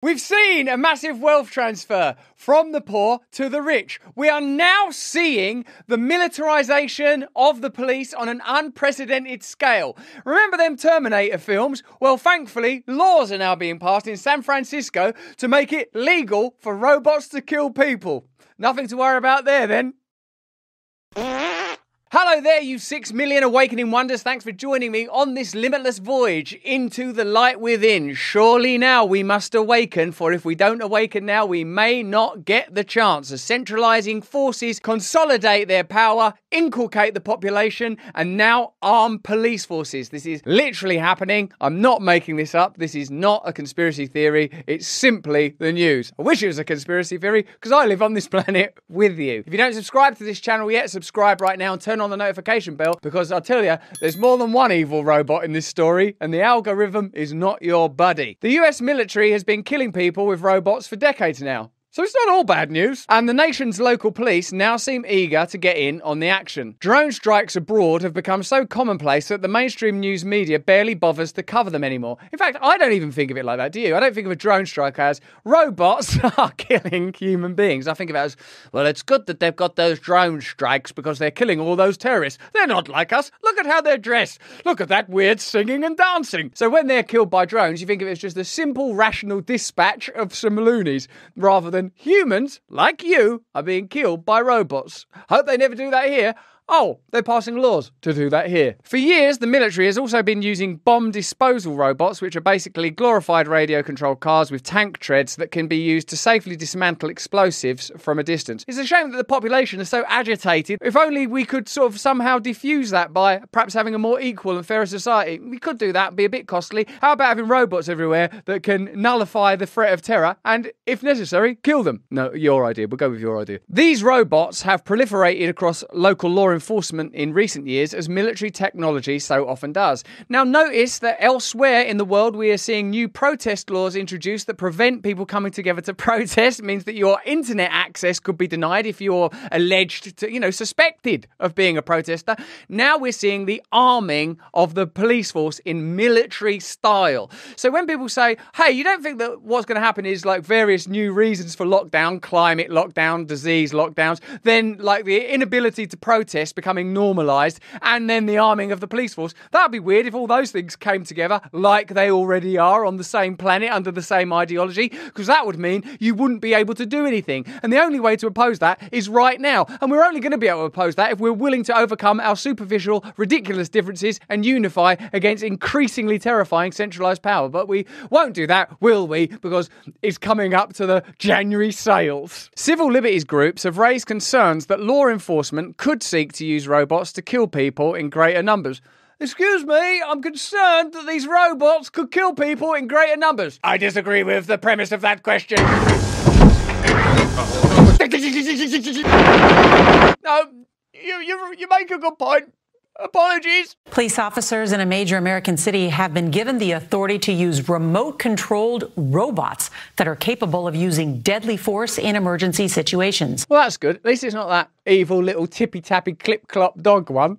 We've seen a massive wealth transfer from the poor to the rich. We are now seeing the militarization of the police on an unprecedented scale. Remember them Terminator films? Well, thankfully, laws are now being passed in San Francisco to make it legal for robots to kill people. Nothing to worry about there, then. Hello there, you 6 million awakening wonders. Thanks for joining me on this limitless voyage into the light within. Surely now we must awaken, for if we don't awaken now, we may not get the chance. As centralizing forces consolidate their power, inculcate the population, and now arm police forces. This is literally happening. I'm not making this up. This is not a conspiracy theory. It's simply the news. I wish it was a conspiracy theory, because I live on this planet with you. If you don't subscribe to this channel yet, subscribe right now and turn on the notification bell, because I'll tell you, there's more than one evil robot in this story, and the algorithm is not your buddy. The US military has been killing people with robots for decades now. So it's not all bad news. And the nation's local police now seem eager to get in on the action. Drone strikes abroad have become so commonplace that the mainstream news media barely bothers to cover them anymore. In fact, I don't even think of it like that, do you? I don't think of a drone strike as robots are killing human beings. I think of it as, well, it's good that they've got those drone strikes because they're killing all those terrorists. They're not like us. Look at how they're dressed. Look at that weird singing and dancing. So when they're killed by drones, you think of it as just a simple, rational dispatch of some loonies, rather than humans, like you, are being killed by robots. Hope they never do that here. Oh, they're passing laws to do that here. For years, the military has also been using bomb disposal robots, which are basically glorified radio-controlled cars with tank treads that can be used to safely dismantle explosives from a distance. It's a shame that the population is so agitated. If only we could sort of somehow diffuse that by perhaps having a more equal and fairer society. We could do that, be a bit costly. How about having robots everywhere that can nullify the threat of terror and, if necessary, kill them? No, your idea. We'll go with your idea. These robots have proliferated across local law enforcement in recent years, as military technology so often does. Now notice that elsewhere in the world we are seeing new protest laws introduced that prevent people coming together to protest. It means that your internet access could be denied if you're alleged to, suspected of being a protester. Now we're seeing the arming of the police force in military style. So when people say, hey, you don't think that what's going to happen is like various new reasons for lockdown, climate lockdown, disease lockdowns, then like the inability to protest becoming normalised, and then the arming of the police force. That'd be weird if all those things came together like they already are on the same planet under the same ideology, because that would mean you wouldn't be able to do anything. And the only way to oppose that is right now. And we're only going to be able to oppose that if we're willing to overcome our superficial, ridiculous differences and unify against increasingly terrifying centralised power. But we won't do that, will we? Because it's coming up to the January sales. Civil liberties groups have raised concerns that law enforcement could seek to use robots to kill people in greater numbers. Excuse me, I'm concerned that these robots could kill people in greater numbers. I disagree with the premise of that question. No, you make a good point. Apologies. Police officers in a major American city have been given the authority to use remote-controlled robots that are capable of using deadly force in emergency situations. Well, that's good. At least it's not that evil little tippy-tappy clip-clop dog one.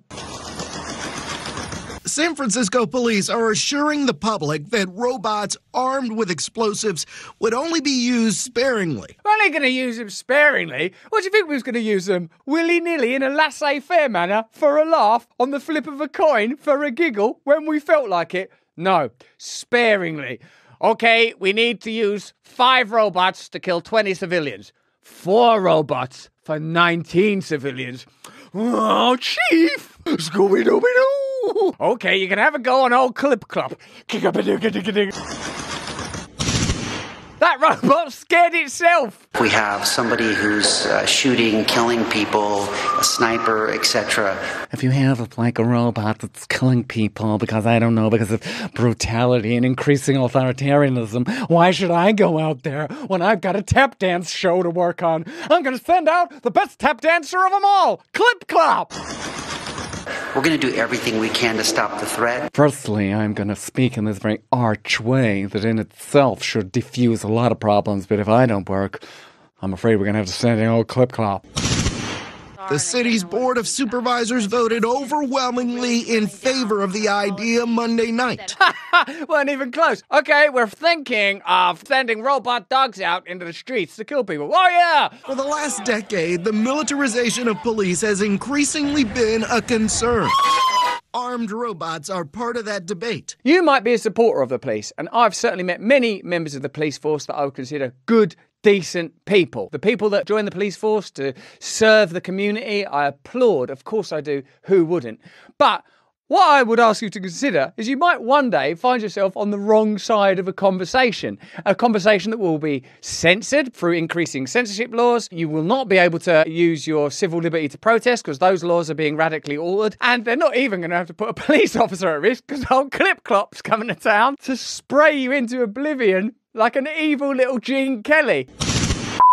San Francisco police are assuring the public that robots armed with explosives would only be used sparingly. We're only going to use them sparingly? What do you think we was going to use them? Willy-nilly in a laissez-faire manner for a laugh on the flip of a coin for a giggle when we felt like it? No, sparingly. Okay, we need to use 5 robots to kill 20 civilians. 4 robots for 19 civilians. Oh, Chief! Scooby-Dooby-Doo! Okay, you can have a go on old Clip-Clop. That robot scared itself. We have somebody who's shooting, killing people, a sniper, etc. If you have a robot that's killing people because of brutality and increasing authoritarianism, why should I go out there when I've got a tap dance show to work on? I'm going to send out the best tap dancer of them all, Clip-Clop. We're going to do everything we can to stop the threat. Firstly, I'm going to speak in this very arch way that in itself should diffuse a lot of problems, but if I don't work, I'm afraid we're going to have to send in old Clip-Clop. The city's Board of Supervisors voted overwhelmingly in favor of the idea Monday night. Weren't even close. Okay, we're thinking of sending robot dogs out into the streets to kill people. Oh, yeah! For the last decade, the militarization of police has increasingly been a concern. Armed robots are part of that debate. You might be a supporter of the police, and I've certainly met many members of the police force that I would consider good, decent people. The people that join the police force to serve the community, I applaud. Of course I do. Who wouldn't? But what I would ask you to consider is you might one day find yourself on the wrong side of a conversation that will be censored through increasing censorship laws. You will not be able to use your civil liberty to protest because those laws are being radically altered. And they're not even going to have to put a police officer at risk because old Clip-Clop's coming to town to spray you into oblivion like an evil little Gene Kelly.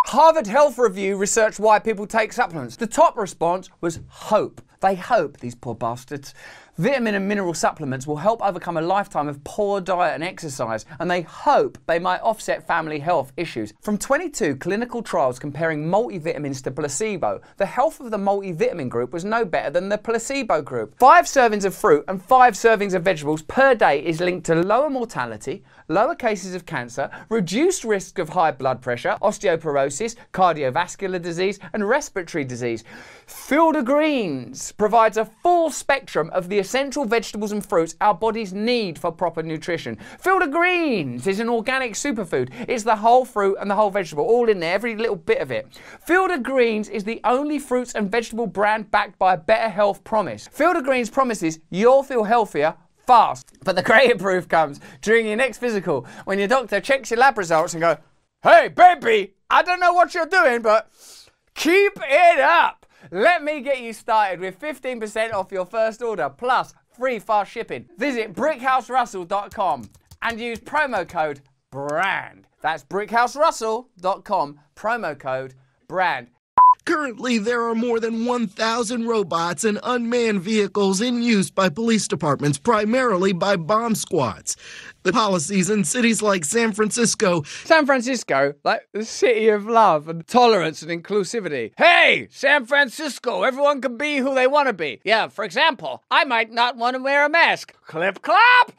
Harvard Health Review researched why people take supplements. The top response was hope. They hope, these poor bastards. Vitamin and mineral supplements will help overcome a lifetime of poor diet and exercise, and they hope they might offset family health issues. From 22 clinical trials comparing multivitamins to placebo, the health of the multivitamin group was no better than the placebo group. 5 servings of fruit and 5 servings of vegetables per day is linked to lower mortality, lower cases of cancer, reduced risk of high blood pressure, osteoporosis, cardiovascular disease, and respiratory disease. Field of Greens provides a full spectrum of the essential vegetables and fruits our bodies need for proper nutrition. Field of Greens is an organic superfood. It's the whole fruit and the whole vegetable, all in there, every little bit of it. Field of Greens is the only fruits and vegetable brand backed by a better health promise. Field of Greens promises you'll feel healthier fast. But the greater proof comes during your next physical, when your doctor checks your lab results and goes, "Hey, baby, I don't know what you're doing, but keep it up." Let me get you started with 15% off your first order, plus free fast shipping. Visit brickhouserussell.com and use promo code BRAND. That's brickhouserussell.com, promo code BRAND. Currently, there are more than 1,000 robots and unmanned vehicles in use by police departments, primarily by bomb squads. The policies in cities like San Francisco, like the city of love and tolerance and inclusivity. Hey, San Francisco, everyone can be who they want to be. Yeah, for example, I might not want to wear a mask. Clip clop!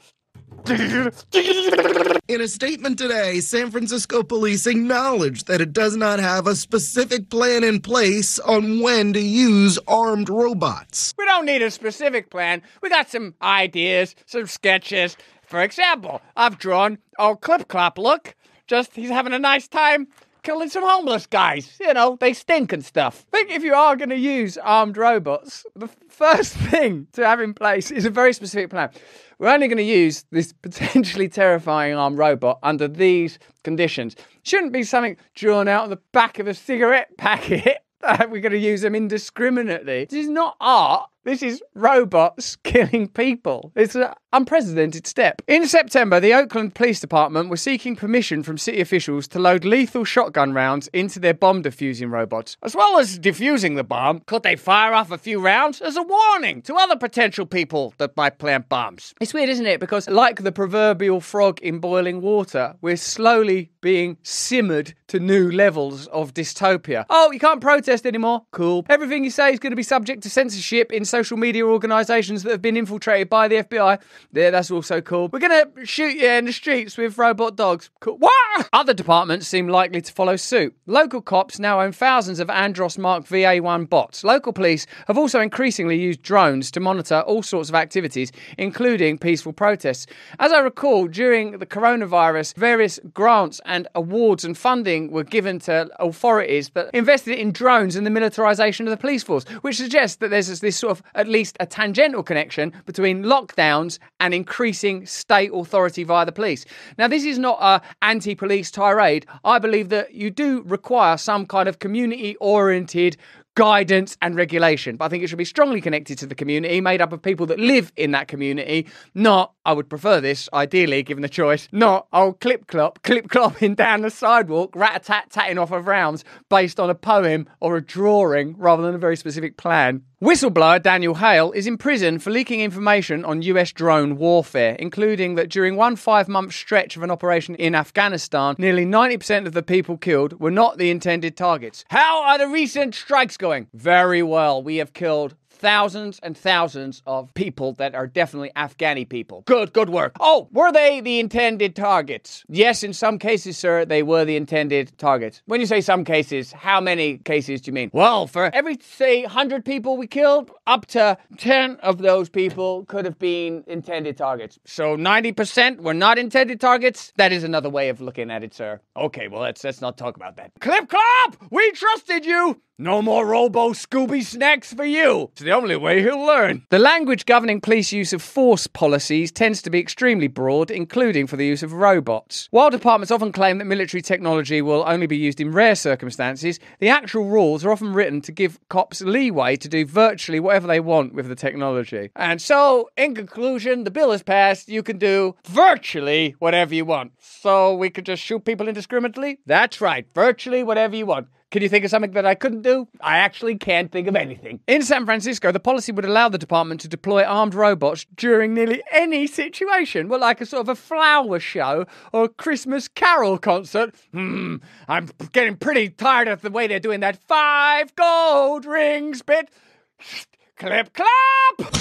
In a statement today, San Francisco police acknowledged that it does not have a specific plan in place on when to use armed robots. We don't need a specific plan. We got some ideas, some sketches. For example, I've drawn old Clip-Clop, look. Just, he's having a nice time killing some homeless guys. You know, they stink and stuff. I think if you are going to use armed robots, the first thing to have in place is a very specific plan. We're only going to use this potentially terrifying armed robot under these conditions. Shouldn't be something drawn out on the back of a cigarette packet. We're going to use them indiscriminately. This is not art. This is robots killing people. It's an unprecedented step. In September, the Oakland Police Department was seeking permission from city officials to load lethal shotgun rounds into their bomb defusing robots. As well as defusing the bomb, could they fire off a few rounds as a warning to other potential people that might plant bombs? It's weird, isn't it? Because like the proverbial frog in boiling water, we're slowly being simmered to new levels of dystopia. Oh, you can't protest anymore? Cool. Everything you say is going to be subject to censorship in social media organisations that have been infiltrated by the FBI. Yeah, that's also cool. We're going to shoot you in the streets with robot dogs. Cool. What? Other departments seem likely to follow suit. Local cops now own thousands of Andros Mark VA1 bots. Local police have also increasingly used drones to monitor all sorts of activities, including peaceful protests. As I recall, during the coronavirus, various grants and awards and funding were given to authorities that invested in drones and the militarisation of the police force, which suggests that there's this sort of at least a tangential connection between lockdowns and increasing state authority via the police. Now, this is not an anti-police tirade. I believe that you do require some kind of community-oriented guidance and regulation, but I think it should be strongly connected to the community, made up of people that live in that community, not, I would prefer this, ideally, given the choice, not old clip-clopping down the sidewalk, rat-a-tat-tatting off of rounds based on a poem or a drawing rather than a very specific plan. Whistleblower Daniel Hale is in prison for leaking information on US drone warfare, including that during one 5-month stretch of an operation in Afghanistan, nearly 90% of the people killed were not the intended targets. How are the recent strikes going? Very well. We have killed thousands and thousands of people that are definitely Afghani people. Good work. Oh, were they the intended targets? Yes, in some cases, sir, they were the intended targets. When you say some cases, how many cases do you mean? Well, for every, say, 100 people we killed, up to 10 of those people could have been intended targets. So 90% were not intended targets? That is another way of looking at it, sir. Okay, well, let's not talk about that. Clip Clop! We trusted you! No more Robo-Scooby snacks for you. It's the only way he'll learn. The language governing police use of force policies tends to be extremely broad, including for the use of robots. While departments often claim that military technology will only be used in rare circumstances, the actual rules are often written to give cops leeway to do virtually whatever they want with the technology. And so, in conclusion, the bill is passed. You can do virtually whatever you want. So we could just shoot people indiscriminately? That's right, virtually whatever you want. Can you think of something that I couldn't do? I actually can't think of anything. In San Francisco, the policy would allow the department to deploy armed robots during nearly any situation. Well, like a sort of a flower show or a Christmas carol concert. I'm getting pretty tired of the way they're doing that 5 gold rings bit. Clip clop!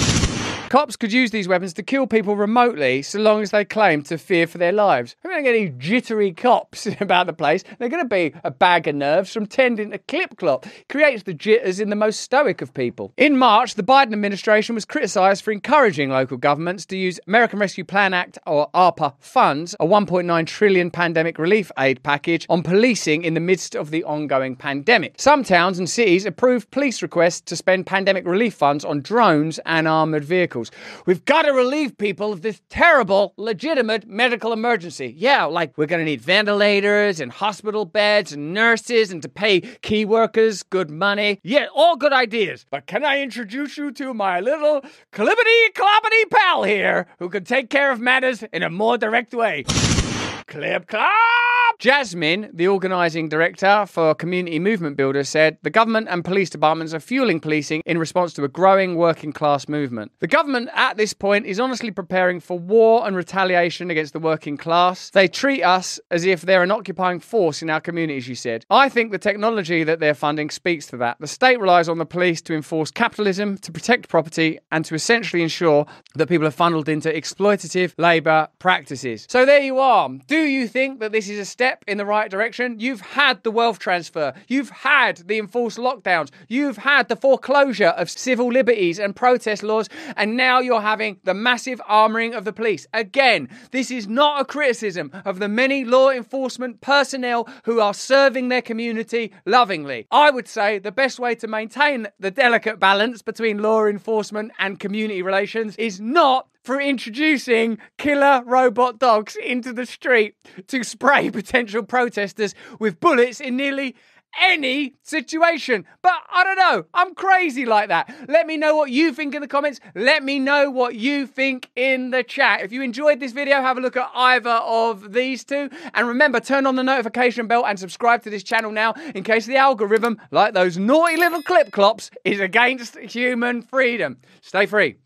Cops could use these weapons to kill people remotely so long as they claim to fear for their lives. We're going to get any jittery cops about the place. They're going to be a bag of nerves from tending to Clip Clop. Creates the jitters in the most stoic of people. In March, the Biden administration was criticised for encouraging local governments to use American Rescue Plan Act, or ARPA, funds, a $1.9 trillion pandemic relief aid package, on policing in the midst of the ongoing pandemic. Some towns and cities approved police requests to spend pandemic relief funds on drones and armoured vehicles. We've got to relieve people of this terrible, legitimate medical emergency. Yeah, like we're going to need ventilators and hospital beds and nurses and to pay key workers good money. Yeah, all good ideas. But can I introduce you to my little clippity-cloppity pal here who can take care of matters in a more direct way? Clip clop! Jasmine, the organising director for Community Movement Builders, said the government and police departments are fueling policing in response to a growing working class movement. The government at this point is honestly preparing for war and retaliation against the working class. They treat us as if they're an occupying force in our community, she said. I think the technology that they're funding speaks to that. The state relies on the police to enforce capitalism, to protect property, and to essentially ensure that people are funneled into exploitative labour practices. So there you are. Do you think that this is a step in the right direction? You've had the wealth transfer. You've had the enforced lockdowns. You've had the foreclosure of civil liberties and protest laws. And now you're having the massive armouring of the police. Again, this is not a criticism of the many law enforcement personnel who are serving their community lovingly. I would say the best way to maintain the delicate balance between law enforcement and community relations is not for introducing killer robot dogs into the street to spray potential protesters with bullets in nearly any situation. But I don't know, I'm crazy like that. Let me know what you think in the comments. Let me know what you think in the chat. If you enjoyed this video, have a look at either of these two. And remember, turn on the notification bell and subscribe to this channel now in case the algorithm, like those naughty little clip clops, is against human freedom. Stay free.